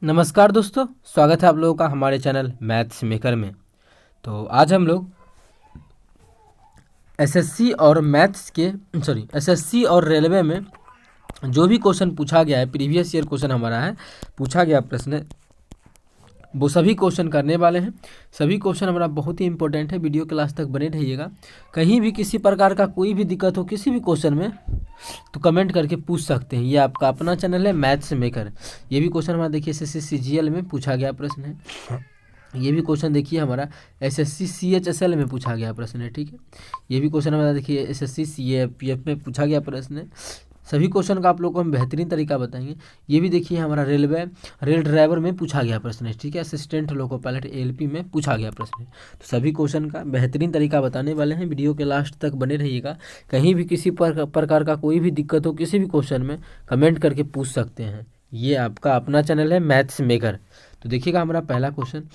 नमस्कार दोस्तों, स्वागत है आप लोगों का हमारे चैनल मैथ्स मेकर में। तो आज हम लोग एसएससी और एसएससी और रेलवे में जो भी क्वेश्चन पूछा गया है, प्रीवियस ईयर क्वेश्चन हमारा है, पूछा गया प्रश्न, वो सभी क्वेश्चन करने वाले हैं। सभी क्वेश्चन हमारा बहुत ही इंपॉर्टेंट है, वीडियो के लास्ट तक बने रहिएगा। कहीं भी किसी प्रकार का कोई भी दिक्कत हो किसी भी क्वेश्चन में तो कमेंट करके पूछ सकते हैं। ये आपका अपना चैनल है मैथ्स मेकर। ये भी क्वेश्चन हमारा देखिए एसएससी सीजीएल में पूछा गया प्रश्न है। ये भी क्वेश्चन देखिए हमारा एसएससी सीएचएसएल में पूछा गया प्रश्न है। ठीक है, ये भी क्वेश्चन हमारा देखिए एसएससी सीएपीएफ में पूछा गया प्रश्न है। सभी क्वेश्चन का आप लोगों को हम बेहतरीन तरीका बताएंगे। ये भी देखिए हमारा रेल ड्राइवर में पूछा गया प्रश्न है। ठीक है, असिस्टेंट लोको पायलट एएलपी में पूछा गया प्रश्न है। तो सभी क्वेश्चन का बेहतरीन तरीका बताने वाले हैं, वीडियो के लास्ट तक बने रहिएगा। कहीं भी किसी प्रकार का कोई भी दिक्कत हो किसी भी क्वेश्चन में कमेंट करके पूछ सकते हैं। ये आपका अपना चैनल है मैथ्स मेकर। तो देखिएगा हमारा पहला क्वेश्चन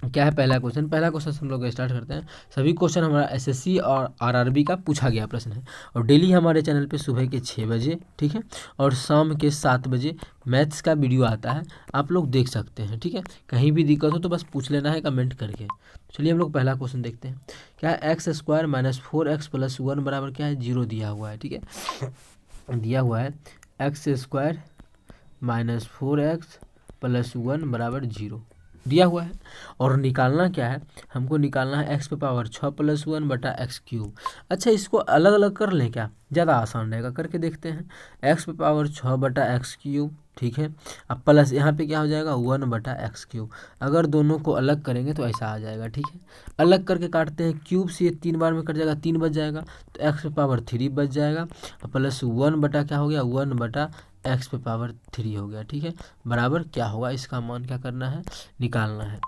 क्या है। पहला क्वेश्चन हम लोग स्टार्ट करते हैं। सभी क्वेश्चन हमारा एसएससी और आरआरबी का पूछा गया प्रश्न है और डेली हमारे चैनल पे सुबह के 6 बजे, ठीक है, और शाम के 7 बजे मैथ्स का वीडियो आता है, आप लोग देख सकते हैं। ठीक है, कहीं भी दिक्कत हो तो बस पूछ लेना है कमेंट करके। चलिए हम लोग पहला क्वेश्चन देखते हैं। क्या है, x square minus 4x plus 1 बराबर क्या है, 0 दिया हुआ है। ठीक है, दिया हुआ है x square minus 4x plus 1 बराबर 0 दिया हुआ है। और निकालना क्या है, हमको निकालना है एक्स पे पावर 6 प्लस 1 बटा एक्स क्यूब। अच्छा, इसको अलग अलग कर लें क्या, ज़्यादा आसान रहेगा, करके देखते हैं। एक्स पे पावर 6 बटा एक्स क्यूब, ठीक है, अब प्लस यहाँ पे क्या हो जाएगा 1 बटा एक्स क्यूब। अगर दोनों को अलग करेंगे तो ऐसा आ जाएगा। ठीक है, अलग करके काटते हैं, क्यूब से ये 3 बार में कट जाएगा, 3 बच जाएगा, तो एक्स पे पावर 3 बच जाएगा, प्लस 1 बटा क्या हो गया 1 बटा एक्स पे पावर 3 हो गया। ठीक है, बराबर क्या होगा, इसका मान क्या करना है, निकालना है।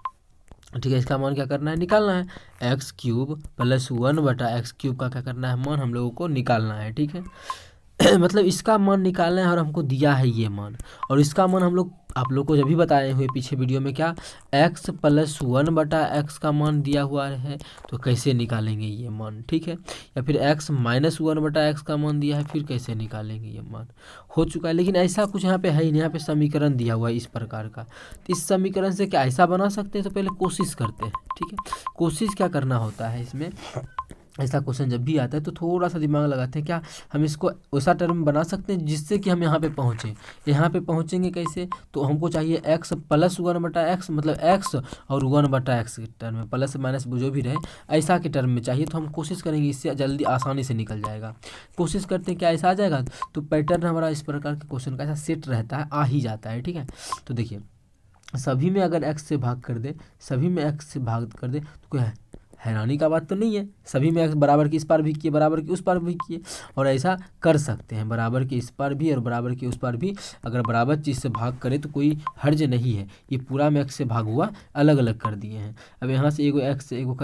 ठीक है, इसका मान क्या करना है, निकालना है। एक्स क्यूब प्लस 1 बटा एक्स क्यूब का क्या करना है, मान हम लोगों को निकालना है। ठीक है मतलब इसका मान निकालना है और हमको दिया है ये मान, और इसका मान हम लोग आप लोग को जब भी बताए हुए पीछे वीडियो में, क्या x प्लस 1 बटा एक्स का मान दिया हुआ है, तो कैसे निकालेंगे ये मान। ठीक है, या फिर x माइनस 1 बटा एक्स का मान दिया है, फिर कैसे निकालेंगे ये मान, हो चुका है। लेकिन ऐसा कुछ यहाँ पे है ही नहीं, यहाँ पे समीकरण दिया हुआ है इस प्रकार का। तो इस समीकरण से क्या ऐसा बना सकते हैं, तो पहले कोशिश करते हैं। ठीक है, कोशिश क्या करना होता है इसमें, ऐसा क्वेश्चन जब भी आता है तो थोड़ा सा दिमाग लगाते हैं, क्या हम इसको वैसा टर्म बना सकते हैं जिससे कि हम यहाँ पे पहुँचें। यहाँ पे पहुँचेंगे कैसे, तो हमको चाहिए x प्लस 1 बटा एक्स, मतलब x और 1 बटा एक्स के टर्म में, प्लस माइनस जो भी रहे ऐसा के टर्म में चाहिए। तो हम कोशिश करेंगे, इससे जल्दी आसानी से निकल जाएगा। कोशिश करते हैं क्या ऐसा आ जाएगा, तो पैटर्न हमारा इस प्रकार के क्वेश्चन का ऐसा सेट रहता है, आ ही जाता है। ठीक है, तो देखिए सभी में अगर x से भाग कर दे, सभी में x से भाग कर दे तो कोई हैरानी का बात तो नहीं है। सभी में x बराबर की इस पार भी किए, बराबर की उस पार भी किए, और ऐसा कर सकते हैं, बराबर के इस पार भी और बराबर के उस पार भी अगर बराबर चीज़ से भाग करे तो कोई हर्ज नहीं है। ये पूरा में x से भाग हुआ, अलग अलग कर दिए हैं। अब यहाँ से एगो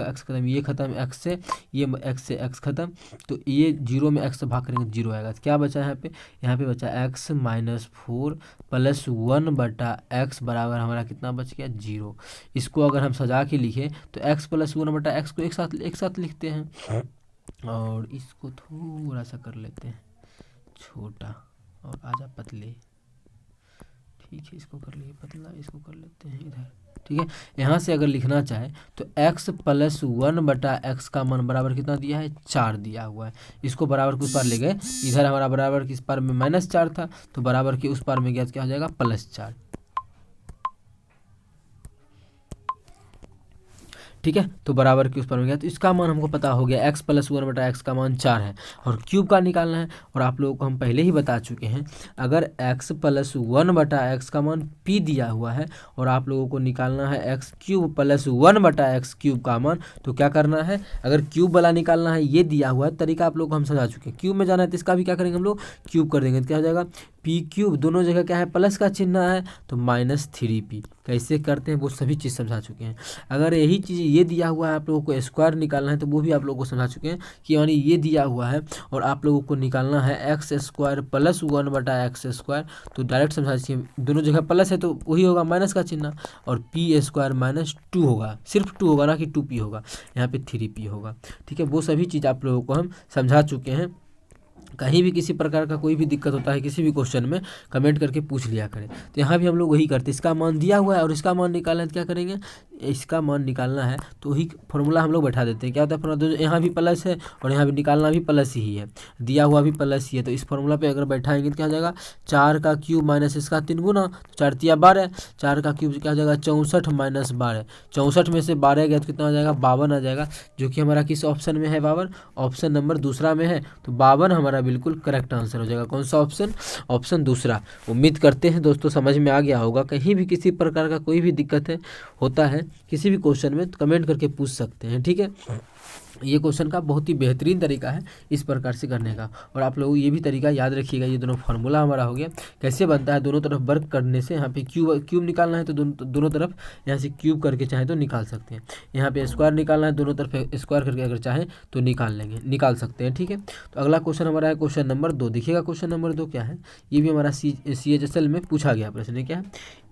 x खत्म, ये खत्म x से, ये x से x खत्म, तो ये 0 में x से भाग करेंगे 0 आएगा। तो क्या बचा यहाँ पे बचा x माइनस 4 प्लस 1 बटा एक्स बराबर हमारा कितना बच गया 0। इसको अगर हम सजा के लिखे तो x प्लस 1 बटा एक्स को एक साथ लिखते हैं, और इसको थोड़ा सा कर लेते हैं छोटा और आजा पतले। ठीक है, इसको कर लिए पतला, इसको कर लेते हैं इधर। ठीक है, यहाँ से अगर लिखना चाहे तो x प्लस 1 बटा एक्स का मान बराबर कितना दिया है 4 दिया हुआ है। इसको बराबर के उस पार ले गए, इधर हमारा बराबर के इस पार में -4 था, तो बराबर के उस पार में गया तो क्या हो जाएगा +4। ठीक है, तो बराबर के उस पर में गया, तो इसका मान हमको पता हो गया, x प्लस 1 बटा एक्स का मान 4 है, और क्यूब का निकालना है। और आप लोगों को हम पहले ही बता चुके हैं, अगर x प्लस 1 बटा एक्स का मान p दिया हुआ है और आप लोगों को निकालना है x क्यूब प्लस 1 बटा एक्स क्यूब का मान, तो क्या करना है, अगर क्यूब वाला निकालना है, ये दिया हुआ है तरीका आप लोग को हम समझा चुके हैं। क्यूब में जाना है तो इसका भी क्या करेंगे हम लोग, क्यूब कर देंगे, तो क्या हो जाएगा p क्यूब, दोनों जगह क्या है प्लस का चिन्ह है, तो -3p। कैसे करते हैं वो सभी चीज़ समझा चुके हैं। अगर यही चीज़ ये दिया हुआ है, आप लोगों को स्क्वायर निकालना है, तो वो भी आप लोगों को समझा चुके हैं कि यानी ये दिया हुआ है और आप लोगों को निकालना है एक्स स्क्वायर प्लस 1 बटा एक्स स्क्वायर, तो डायरेक्ट समझा चाहिए, दोनों जगह प्लस है तो वही होगा माइनस का चिन्ह, और पी स्क्वायर -2 होगा, सिर्फ 2 होगा ना कि 2p होगा, यहाँ पे 3p होगा। ठीक है, वो सभी चीज़ आप लोगों को हम समझा चुके हैं। कहीं भी किसी प्रकार का कोई भी दिक्कत होता है किसी भी क्वेश्चन में, कमेंट करके पूछ लिया करें। तो यहाँ भी हम लोग वही करते हैं, इसका मान दिया हुआ है और इसका मान निकालना है तो क्या करेंगे, इसका मान निकालना है तो वही फॉर्मूला हम लोग बैठा देते हैं। क्या होता है फॉर्मूला, यहाँ भी प्लस है और यहाँ भी निकालना भी प्लस ही है, दिया हुआ भी प्लस ही है। तो इस फॉर्मूला पे अगर बैठाएंगे तो क्या हो जाएगा, 4 का क्यूब माइनस इसका 3 गुना, 4 तिया 12, 4 का क्यूब क्या हो जाएगा 64 माइनस 12, 64 में से 12 गया तो कितना हो जाएगा 52 आ जाएगा, जो कि हमारा किस ऑप्शन में है 52, ऑप्शन नंबर दूसरा में है। तो 52 हमारा बिल्कुल करेक्ट आंसर हो जाएगा। कौन सा ऑप्शन, ऑप्शन दूसरा। उम्मीद करते हैं दोस्तों समझ में आ गया होगा। कहीं भी किसी प्रकार का कोई भी दिक्कत है होता है किसी भी क्वेश्चन में तो कमेंट करके पूछ सकते हैं, ठीक है। ये क्वेश्चन का बहुत ही बेहतरीन तरीका है इस प्रकार से करने का। और आप लोग ये भी तरीका याद रखिएगा, ये दोनों फार्मूला हमारा हो गया कैसे बनता है, दोनों तरफ वर्क करने से। यहाँ पे क्यूब निकालना है तो दोनों तरफ यहाँ से क्यूब करके चाहे तो निकाल सकते हैं, यहाँ पे स्क्वायर निकालना है दोनों तरफ स्क्वायर करके अगर चाहें तो निकाल सकते हैं, ठीक है। तो अगला क्वेश्चन हमारा है क्वेश्चन नंबर 2। देखिएगा क्वेश्चन नंबर 2 क्या है, ये भी हमारा CHSL में पूछा गया प्रश्न है। क्या है,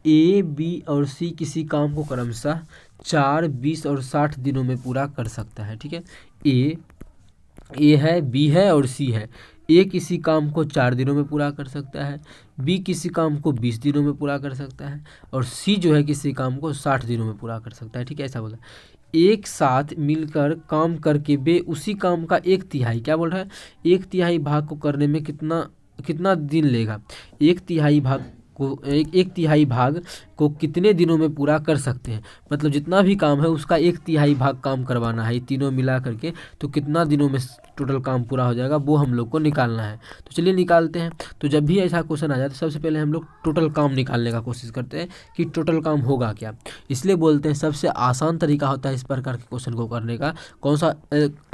A, B और C किसी काम को क्रमशः 4, 20 और 60 दिनों में पूरा कर सकता है, ठीक है। ए है, B है और C है। A किसी काम को 4 दिनों में पूरा कर सकता है, B किसी काम को 20 दिनों में पूरा कर सकता है और C जो है किसी काम को 60 दिनों में पूरा कर सकता है, ठीक है। ऐसा बोला, एक साथ मिलकर काम करके वे उसी काम का 1/3, क्या बोल रहा है, 1/3 भाग को करने में कितना दिन लेगा, 1/3 भाग को 1/3 भाग को कितने दिनों में पूरा कर सकते हैं। मतलब जितना भी काम है उसका 1/3 भाग काम करवाना है, तीनों मिला करके, तो कितना दिनों में टोटल काम पूरा हो जाएगा वो हम लोग को निकालना है। तो चलिए निकालते हैं। तो जब भी ऐसा क्वेश्चन आ जाए तो सबसे पहले हम लोग टोटल काम निकालने का कोशिश करते हैं कि टोटल काम होगा क्या। इसलिए बोलते हैं सबसे आसान तरीका होता है इस प्रकार के क्वेश्चन को करने का, कौन सा,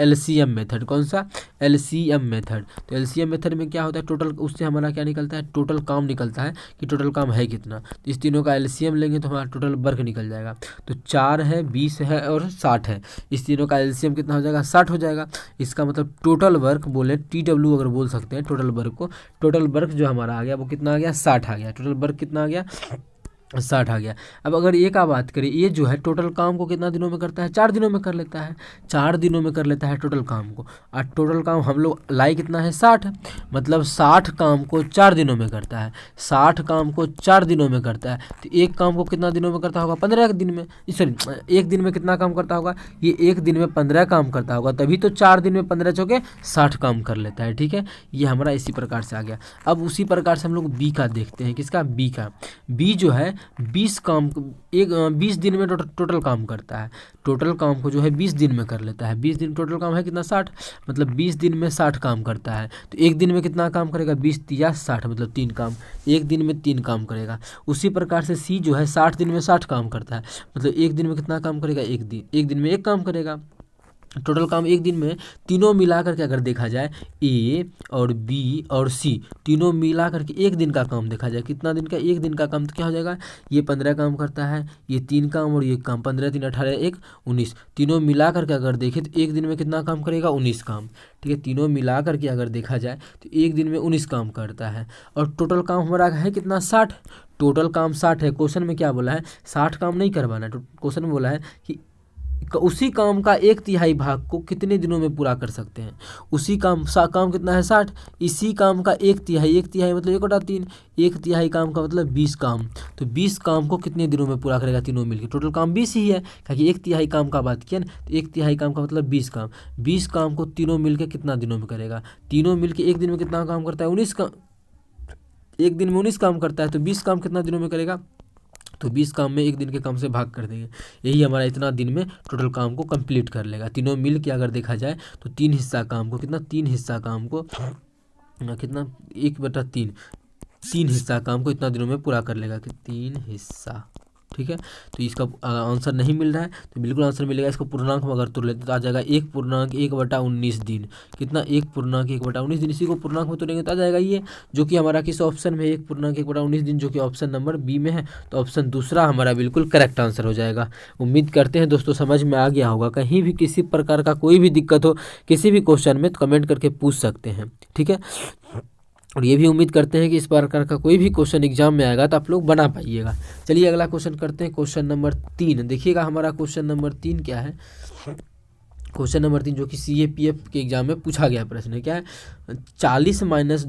LCM मेथड। कौन सा, LCM मेथड। तो LCM मेथड में क्या होता है, टोटल, उससे हमारा क्या निकलता है, टोटल काम निकलता है कि टोटल काम है कितना। तो इस तीनों का LCM लेंगे तो हमारा टोटल वर्क निकल जाएगा। तो 4 है, 20 है और 60 है, इस तीनों का LCM कितना हो जाएगा, 60 हो जाएगा। इसका मतलब टोटल वर्क बोले, TW अगर बोल सकते हैं टोटल वर्क को, टोटल वर्क जो हमारा आ गया वो कितना आ गया, 60 आ गया। टोटल वर्क कितना आ गया, 60 आ गया। अब अगर ये का बात करें, ये जो है टोटल काम को कितना दिनों में करता है, 4 दिनों में कर लेता है, 4 दिनों में कर लेता है टोटल काम को। और टोटल काम हम लोग लाई कितना है, 60, मतलब 60 काम को 4 दिनों में करता है, 60 काम को 4 दिनों में करता है। तो एक काम को कितना दिनों में करता होगा, 15 दिन में, सॉरी एक दिन में कितना काम करता होगा, ये एक दिन में 15 काम करता होगा, तभी तो 4 दिन में 15 चौके 60 काम कर लेता है, ठीक है। ये हमारा इसी प्रकार से आ गया। अब उसी प्रकार से हम लोग बी का देखते हैं, किसका, बी का। बी जो है 20 दिन में टोटल काम करता है, टोटल काम को जो है 20 दिन में कर लेता है। 20 दिन टोटल काम है कितना, 60, मतलब 20 दिन में 60 काम करता है। तो एक दिन में कितना काम करेगा, 20 तिया 60, मतलब 3 काम, एक दिन में 3 काम करेगा। उसी प्रकार से सी जो है 60 दिन में 60 काम करता है, मतलब एक दिन में कितना काम करेगा, एक दिन में 1 काम करेगा। टोटल काम एक दिन में तीनों मिला करके अगर देखा जाए, ए और बी और सी तीनों मिला करके एक दिन का काम देखा जाए, कितना दिन का, एक दिन का काम, तो क्या हो जाएगा, ये 15 काम करता है, ये 3 काम और ये काम, 15 3 18 1 19, तीनों मिला करके अगर देखें तो एक दिन में कितना काम करेगा, 19 काम, ठीक है। तीनों मिला करके अगर देखा जाए तो एक दिन में 19 काम करता है। और टोटल काम हमारा है कितना, 60, टोटल काम 60 है। क्वेश्चन में क्या बोला है, 60 काम नहीं करवाना, क्वेश्चन में बोला है कि उसी काम का 1/3 भाग को कितने दिनों में पूरा कर सकते हैं। उसी काम कितना है, 60, इसी काम का 1/3 मतलब 1/3, 1/3 काम का मतलब 20 काम। तो 20 काम को कितने दिनों में पूरा करेगा तीनों मिलकर, टोटल काम 20 ही है, क्योंकि 1/3 काम का बात किया ना, तो 1/3 काम का मतलब 20 काम। 20 काम को तीनों मिलकर कितना दिनों में करेगा, तीनों मिलकर एक दिन में कितना काम करता है, 19 काम, एक दिन में 19 काम करता है। तो 20 काम कितना दिनों में करेगा, तो 20 काम में एक दिन के काम से भाग कर देंगे, यही हमारा इतना दिन में टोटल काम को कंप्लीट कर लेगा। तीनों मिल के अगर देखा जाए तो 3 हिस्सा काम को, कितना, 3 हिस्सा काम को, कितना, 1/3, 3 हिस्सा काम को इतना दिनों में पूरा कर लेगा, कि 3 हिस्सा, ठीक है। तो इसका आंसर नहीं मिल रहा है, तो बिल्कुल आंसर मिलेगा। इसको पूर्णांक में अगर तोड़ लेते तो आ जाएगा 1/1/19 दिन, कितना, 1/1/19 दिन। इसी को पूर्णांक में तोड़ेंगे तो आ जाएगा ये, जो कि हमारा किस ऑप्शन में है, 1/1/19 दिन, जो कि ऑप्शन नंबर बी में है। तो ऑप्शन दूसरा हमारा बिल्कुल करेक्ट आंसर हो जाएगा। उम्मीद करते हैं दोस्तों समझ में आ गया होगा। कहीं भी किसी प्रकार का कोई भी दिक्कत हो किसी भी क्वेश्चन में तो कमेंट करके पूछ सकते हैं, ठीक है। और ये भी उम्मीद करते हैं कि इस प्रकार का कोई भी क्वेश्चन एग्जाम में आएगा तो आप लोग बना पाइएगा। चलिए अगला क्वेश्चन करते हैं, क्वेश्चन नंबर 3। देखिएगा हमारा क्वेश्चन नंबर 3 क्या है। क्वेश्चन नंबर 3 जो कि CAPF के एग्जाम में पूछा गया प्रश्न है, क्या है 40 माइनस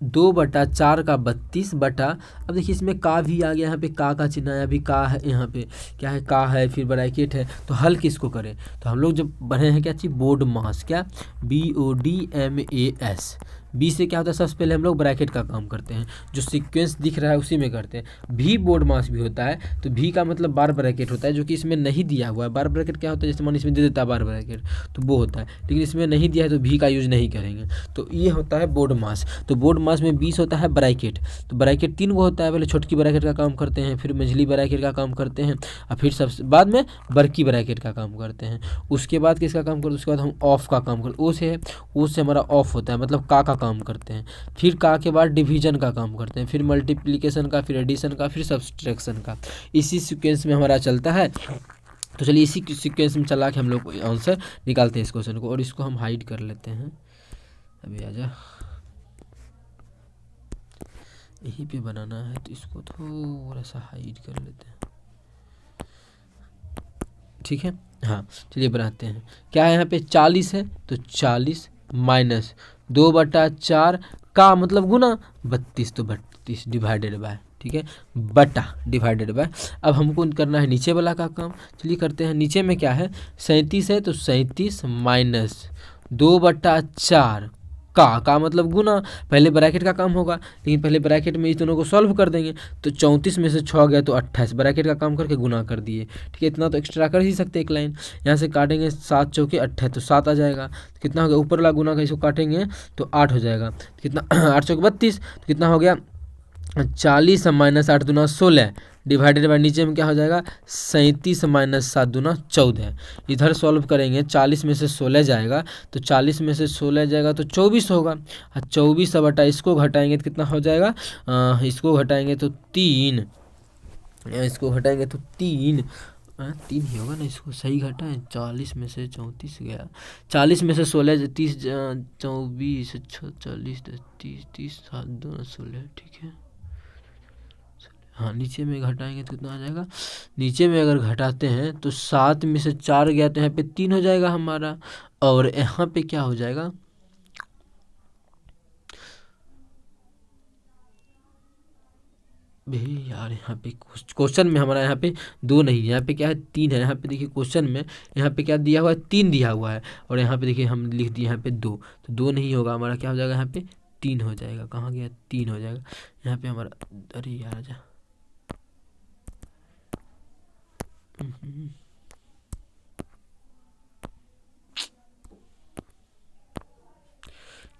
2/4 का 32 बटा, अब देखिए इसमें का भी आ गया, यहाँ पे का चिन्ह आया, अभी का है, यहाँ पे क्या है का है, फिर ब्रैकेट है, तो हल किसको करें, तो हम लोग जब बने हैं क्या चीज़ बोर्ड मास, क्या BODMAS, बी से क्या होता है सबसे पहले हम लोग ब्रैकेट का काम करते हैं, जो सीक्वेंस दिख रहा है उसी में करते हैं। भी बोर्ड मास भी होता है, तो भी का मतलब बार ब्रैकेट होता है, जो कि इसमें नहीं दिया हुआ है। बार ब्रैकेट क्या होता है, जैसे मान इसमें दे देता है बार ब्रैकेट तो वो होता है, लेकिन इसमें नहीं दिया है तो भी का यूज नहीं करेंगे। तो ये होता है बोर्ड मास। तो बोर्ड मास में 20 होता है ब्रैकेट, तो ब्रैकेट 3 वो होता है, पहले छोटकी ब्रैकेट का काम करते हैं, फिर मझली ब्रैकेट का काम करते हैं, और फिर सबसे बाद में बड़की ब्रैकेट का काम करते हैं। उसके बाद किसका काम करते हैं, उसके बाद हम ऑफ का काम करते हैं। ओ से हमारा ऑफ होता है, मतलब का काम करते हैं। फिर का के बाद डिवीजन का काम करते हैं, फिर मल्टीप्लिकेशन का, फिर एडिशन का, फिर सब्सट्रैक्शन का। इसी सीक्वेंस में हमारा चलता है। तो चलिए इसी सीक्वेंस में चला के हम लोग आंसर निकालते हैं इस क्वेश्चन को, और इसको हम हाइड कर लेते हैं। अभी आजा, यहीं पे बनाना है तो इसको थोड़ा सा हाइड कर लेते हैं, ठीक है। हाँ चलिए बनाते हैं। क्या है यहाँ पे 40 है, तो 40 माइनस 2/4 का मतलब गुना 32, तो 32 डिवाइडेड बाय, ठीक है, बटा डिवाइडेड बाय। अब हमको करना है नीचे वाला का काम, चलिए करते हैं। नीचे में क्या है 37 है, तो 37 माइनस 2/4 का मतलब गुना, पहले ब्रैकेट का काम होगा, लेकिन पहले ब्रैकेट में इस दोनों को सॉल्व कर देंगे। तो 34 में से 6 गया तो 28, ब्रैकेट का काम करके गुना कर दिए, ठीक है। इतना तो एक्स्ट्रा कर ही सकते एक लाइन, यहाँ से काटेंगे 7 चौके 28, तो 7 आ जाएगा। तो कितना हो गया, ऊपर वाला गुना का इसको काटेंगे तो 8 हो जाएगा, तो कितना 8 चौके 32, तो कितना हो गया 40 माइनस 8 दूना 16 डिवाइडेड बाय नीचे में क्या हो जाएगा 37 माइनस 7 दूना 14। इधर सॉल्व करेंगे, 40 में से 16 जाएगा, तो 40 में से 16 जाएगा तो 24 होगा, और 24 बटा इसको घटाएंगे तो कितना हो जाएगा, इसको घटाएंगे तो 3, इसको घटाएंगे तो 3 ही होगा ना, इसको सही घटाएं। 40 में से 34 गया, 40 में से 16 30 24 40 30 30 7 2 16, ठीक है। हाँ नीचे में घटाएंगे तो कितना आ जाएगा, नीचे में अगर घटाते हैं तो 7 में से 4 गया तो यहाँ पे 3 हो जाएगा हमारा, और यहाँ पे क्या हो जाएगा, भाई यार यहाँ पे क्वेश्चन में हमारा यहाँ पे 2 नहीं है, यहाँ पे क्या है 3 है। यहाँ पे देखिए क्वेश्चन में यहाँ पे क्या दिया हुआ है 3 दिया हुआ है, और यहाँ पे देखिए हम लिख दिए यहाँ पे 2, तो 2 नहीं होगा हमारा, क्या हो जाएगा यहाँ पे 3 हो जाएगा। कहाँ गया 3 हो जाएगा यहाँ पे हमारा, अरे यार आजा,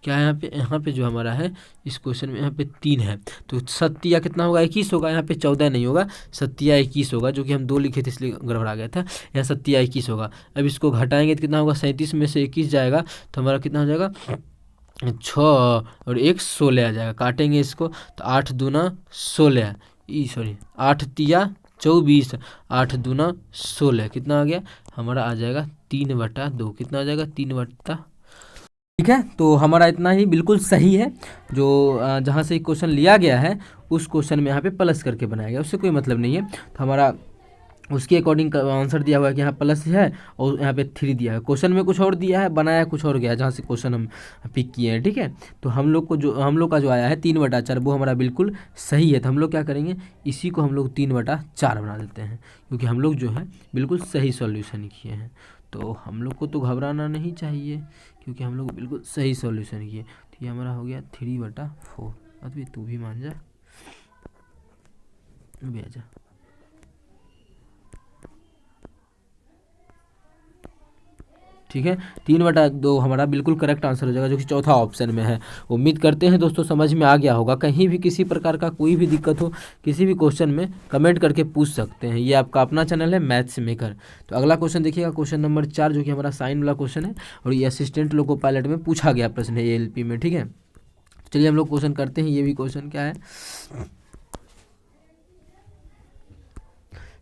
क्या है यहाँ पे जो हमारा है इस क्वेश्चन में यहाँ पे 3 है, तो 7 कितना होगा 21 होगा, यहाँ पे 14 नहीं होगा 7 21 होगा, जो कि हम 2 लिखे थे इसलिए गड़बड़ा गया था। यहाँ 7 21 होगा। अब इसको घटाएंगे तो कितना होगा 37 में से 21 जाएगा तो हमारा कितना हो जाएगा 6 और 1 16 आ जाएगा। काटेंगे इसको तो 8 दूना 16, सॉरी 8 तिया 24, 8 दूना 16, कितना आ गया हमारा आ जाएगा 3/2, कितना आ जाएगा 3/, ठीक है। तो हमारा इतना ही बिल्कुल सही है, जो जहाँ से क्वेश्चन लिया गया है उस क्वेश्चन में यहाँ पे प्लस करके बनाया गया, उससे कोई मतलब नहीं है। तो हमारा उसके अकॉर्डिंग आंसर दिया हुआ है कि यहाँ प्लस है और यहाँ पे 3 दिया है। क्वेश्चन में कुछ और दिया है, बनाया कुछ और गया, जहाँ से क्वेश्चन हम पिक किए हैं, ठीक है। तो हम लोग का जो आया है 3/4 वो हमारा बिल्कुल सही है। तो हम लोग क्या करेंगे, इसी को हम लोग 3/4 बना देते हैं, क्योंकि हम लोग जो है बिल्कुल सही सॉल्यूशन किए हैं। तो हम लोग को तो घबराना नहीं चाहिए, क्योंकि हम लोग बिल्कुल सही सॉल्यूशन किए। तो ये हमारा हो गया 3/4। अभी तू भी मान जा, भेजा, ठीक है। 3/2 हमारा बिल्कुल करेक्ट आंसर हो जाएगा, जो कि चौथा ऑप्शन में है। उम्मीद करते हैं दोस्तों समझ में आ गया होगा। कहीं भी किसी प्रकार का कोई भी दिक्कत हो किसी भी क्वेश्चन में कमेंट करके पूछ सकते हैं। ये आपका अपना चैनल है मैथ्स मेकर। तो अगला क्वेश्चन देखिएगा, क्वेश्चन नंबर 4, जो कि हमारा साइन वाला क्वेश्चन है, और ये असिस्टेंट लोको पायलट में पूछा गया प्रश्न है ALP में, ठीक है। चलिए हम लोग क्वेश्चन करते हैं। ये भी क्वेश्चन क्या है,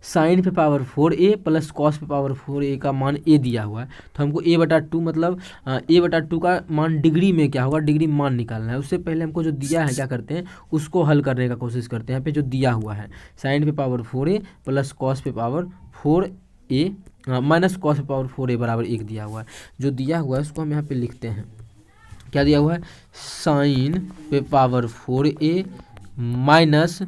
साइन पे पावर 4a प्लस कॉस पे पावर 4a का मान a दिया हुआ है। तो हमको a/2 मतलब a/2 का मान डिग्री में क्या होगा, डिग्री मान निकालना है। उससे पहले हमको जो दिया है क्या करते हैं, उसको हल करने का कोशिश करते हैं। यहाँ पे जो दिया हुआ है साइन पे पावर 4a प्लस कॉस पे पावर 4a माइनस कॉस पे पावर 4a बराबर 1 दिया हुआ है। जो दिया हुआ है उसको हम यहाँ पे लिखते हैं, क्या दिया हुआ है, साइन पे पावर 4a माइनस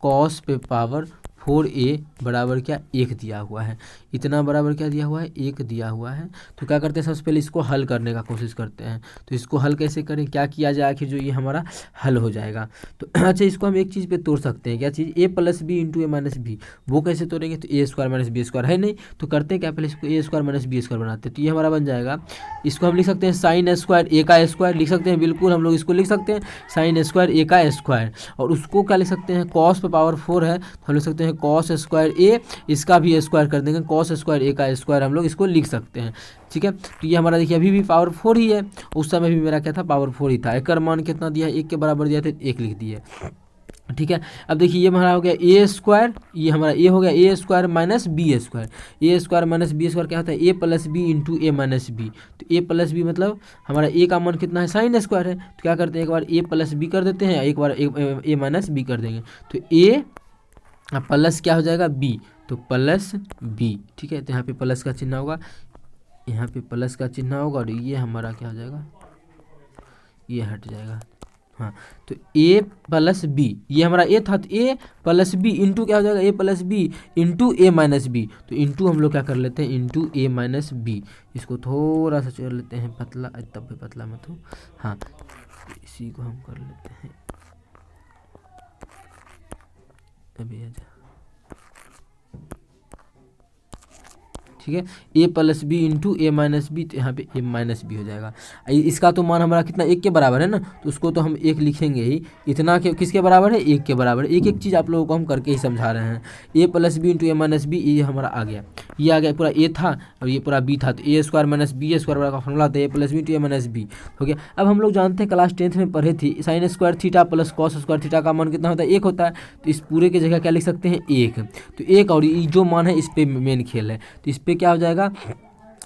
कॉस पे पावर 4a बराबर क्या 1 दिया हुआ है। इतना बराबर क्या दिया हुआ है, 1 दिया हुआ है। तो क्या करते हैं, सबसे पहले इसको हल करने का कोशिश करते हैं। तो इसको हल कैसे करें, क्या किया जाए आखिर जो ये हमारा हल हो जाएगा। तो अच्छा, इसको हम एक चीज़ पे तोड़ सकते हैं, क्या चीज़, a plus b into a minus b. वो कैसे तोड़ेंगे, तो a square minus b square है नहीं, तो करते हैं क्या, पहले इसको a square minus b square बनाते हैं। तो ये हमारा बन जाएगा, इसको हम लिख सकते हैं साइन स्क्वायर ए का स्क्वायर लिख सकते हैं, बिल्कुल हम लोग इसको लिख सकते हैं साइन स्क्वायर ए का स्क्वायर। और उसको क्या लिख सकते हैं, कॉस पे पावर 4 है तो हम लिख सकते हैं कॉस स्क्वायर ए, इसका भी स्क्वायर कर देंगे, कॉस स्क्वायर ए का स्क्वायर हम लोग इसको लिख सकते हैं। ठीक है, तो ये हमारा देखिए अभी भी पावर 4 ही है, उस समय भी मेरा क्या था, पावर 4 ही था। एक मान कितना दिया है, 1 के बराबर दिया था, 1 लिख दिए। ठीक है, अब देखिए ये हमारा हो गया ए स्क्वायर, ये हमारा ए हो गया ए स्क्वायर माइनस बी स्क्वायर। ए स्क्वायर माइनस बी स्क्वायर क्या होता है, ए plus b into a minus b. तो ए प्लस बी मतलब हमारा ए का मान कितना है, साइन स्क्वायर है, तो क्या करते हैं, एक बार ए प्लस बी कर देते हैं, एक बार ए माइनस बी कर देंगे। तो ए प्लस क्या हो जाएगा, बी, तो प्लस बी। ठीक है, तो यहाँ पे प्लस का चिन्ह होगा, यहाँ पे प्लस का चिन्ह होगा, और ये हमारा क्या हो जाएगा, ये हट जाएगा। हाँ, तो a प्लस बी, ये हमारा a था, तो a प्लस बी इंटू क्या हो जाएगा, a plus b into a minus b. तो इंटू हम लोग क्या कर लेते हैं, इंटू ए माइनस बी। इसको थोड़ा सा कर लेते हैं पतला, तब भी पतला मत हो। हाँ, इसी को हम कर लेते हैं अभी, ठीक है, ए plus b into a minus b, तो यहाँ पे ए माइनस बी हो जाएगा। इसका तो मान हमारा कितना, 1 के बराबर है ना, तो उसको तो हम 1 लिखेंगे ही। इतना के किसके बराबर है, 1 के बराबर। एक एक चीज़ आप लोगों को हम करके ही समझा रहे हैं। ए plus b into a minus B, ये हमारा आ गया, ये आ गया, पूरा ए था और ये पूरा बी था, तो a square minus b square का फॉर्मूला था ए plus b into a minus B हो गया। अब हम लोग जानते हैं, क्लास 10th में पढ़े थे, sine square theta plus cos square theta का मान कितना होता है, 1 होता है। तो इस पूरे की जगह क्या लिख सकते हैं, 1। तो 1 और ये जो मान है इस पे मेन खेल है, तो इस पे क्या हो जाएगा,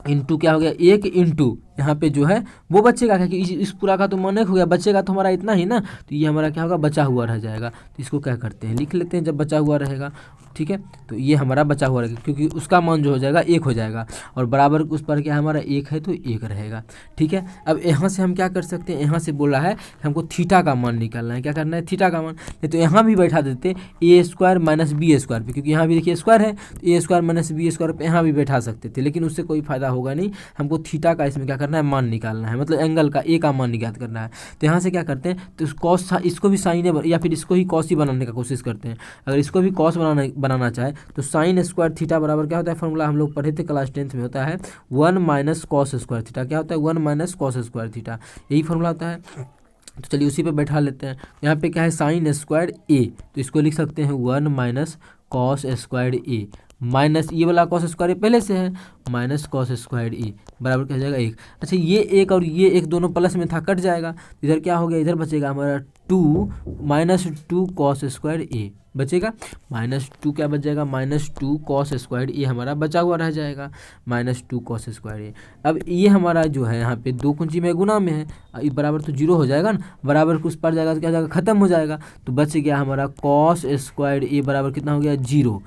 इंटू क्या हो गया, 1 इंटू यहाँ पे जो है वो बचेगा, क्या कि इस पूरा का तो मान 1 हो गया, बचेगा तो हमारा इतना ही ना, तो ये हमारा क्या होगा, बचा हुआ रह जाएगा। तो इसको क्या करते हैं, लिख लेते हैं जब बचा हुआ रहेगा। ठीक है, तो ये हमारा बचा हुआ रहेगा, क्योंकि उसका मान जो हो जाएगा 1 हो जाएगा, और बराबर उस पर क्या हमारा 1 है, तो 1 रहेगा। ठीक है, अब यहाँ से हम क्या कर सकते हैं, यहाँ से बोला है हमको थीटा का मान निकालना है, क्या करना है, थीटा का मान। नहीं तो यहाँ भी बैठा देते ए स्क्वायर माइनस बी स्क्वायर पे, क्योंकि यहाँ भी देखिए स्क्वायर है, तो a square minus b square पे यहाँ भी बैठा सकते थे, लेकिन उससे कोई फायदा होगा नहीं। हमको थीटा का इसमें क्या करना है, मान निकालना है, मतलब एंगल का ए का मान ज्ञात करना है। तो यहाँ से क्या करते हैं, तो कॉस, इसको भी साइन या फिर इसको ही कॉस ही बनाने का कोशिश करते हैं। अगर इसको भी कॉस बनाना चाहे तो साइन स्क्वायर थीटा बराबर क्या होता है, फॉर्मूला हम लोग पढ़े थे क्लास 10th में, होता है 1 माइनस कॉस स्क्वायर थीटा। क्या होता है, 1 माइनस कॉस स्क्वायर थीटा, यही फॉर्मूला होता है। तो चलिए उसी पे बैठा लेते हैं। यहाँ पे क्या है, साइन स्क्वायर ए, तो इसको लिख सकते हैं 1 माइनस कॉस स्क्वायर ए, माइनस ये वाला कॉस स्क्वायर पहले से है, माइनस कॉस स्क्वायर ए बराबर क्या हो जाएगा, 1। अच्छा, ये 1 और ये 1 दोनों प्लस में था, कट जाएगा, इधर क्या हो गया, इधर बचेगा हमारा 2 माइनस 2 कॉस स्क्वायर ए बचेगा, माइनस 2 क्या बच जाएगा, माइनस 2 कॉस स्क्वायर ए हमारा बचा हुआ रह जाएगा, माइनस 2 कॉस स्क्वायर ए। अब ये हमारा जो है यहाँ पे 2 कुंजी में गुना में है, ये बराबर तो 0 हो जाएगा ना, बराबर कुछ पर जाएगा तो क्या हो जाएगा, खत्म हो जाएगा। तो बच गया हमारा कॉस स्क्वायर ए बराबर कितना हो गया, 0।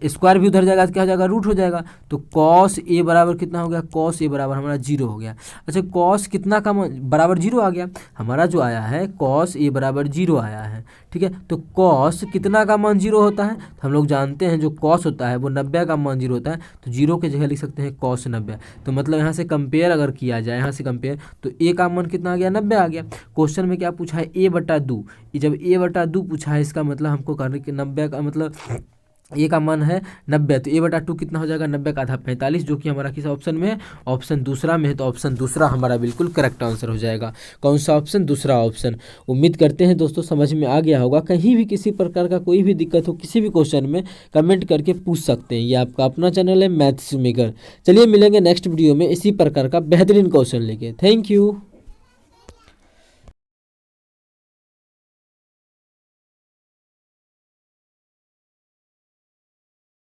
स्क्वायर भी उधर जाएगा तो क्या हो जाएगा, रूट हो जाएगा। तो कॉस ए बराबर कितना हो गया, कॉस ए बराबर हमारा 0 हो गया। अच्छा, कॉस कितना का बराबर 0 आ गया, हमारा जो आया है कॉस ए बराबर 0 आया है। ठीक है, तो कॉस कितना का मान 0 होता है, तो हम लोग जानते हैं जो कॉस होता है वो 90 का मान 0 होता है, तो 0 की जगह लिख सकते हैं कॉस 90। तो मतलब यहाँ से कंपेयर अगर किया जाए, यहाँ से कंपेयर, तो ए का मान कितना आ गया, 90 आ गया। क्वेश्चन में क्या पूछा है, a/2, जब a/2 पूछा है, इसका मतलब हमको करने के 90 का मतलब ए का मान है 90, तो a/2 कितना हो जाएगा, 90 का आधा 45, जो कि हमारा किस ऑप्शन में है, ऑप्शन दूसरा में है। तो ऑप्शन दूसरा हमारा बिल्कुल करेक्ट आंसर हो जाएगा। कौन सा ऑप्शन, दूसरा ऑप्शन। उम्मीद करते हैं दोस्तों समझ में आ गया होगा। कहीं भी किसी प्रकार का कोई भी दिक्कत हो किसी भी क्वेश्चन में, कमेंट करके पूछ सकते हैं। ये आपका अपना चैनल है मैथ्स मेकर। चलिए मिलेंगे नेक्स्ट वीडियो में इसी प्रकार का बेहतरीन क्वेश्चन लेके। Thank you.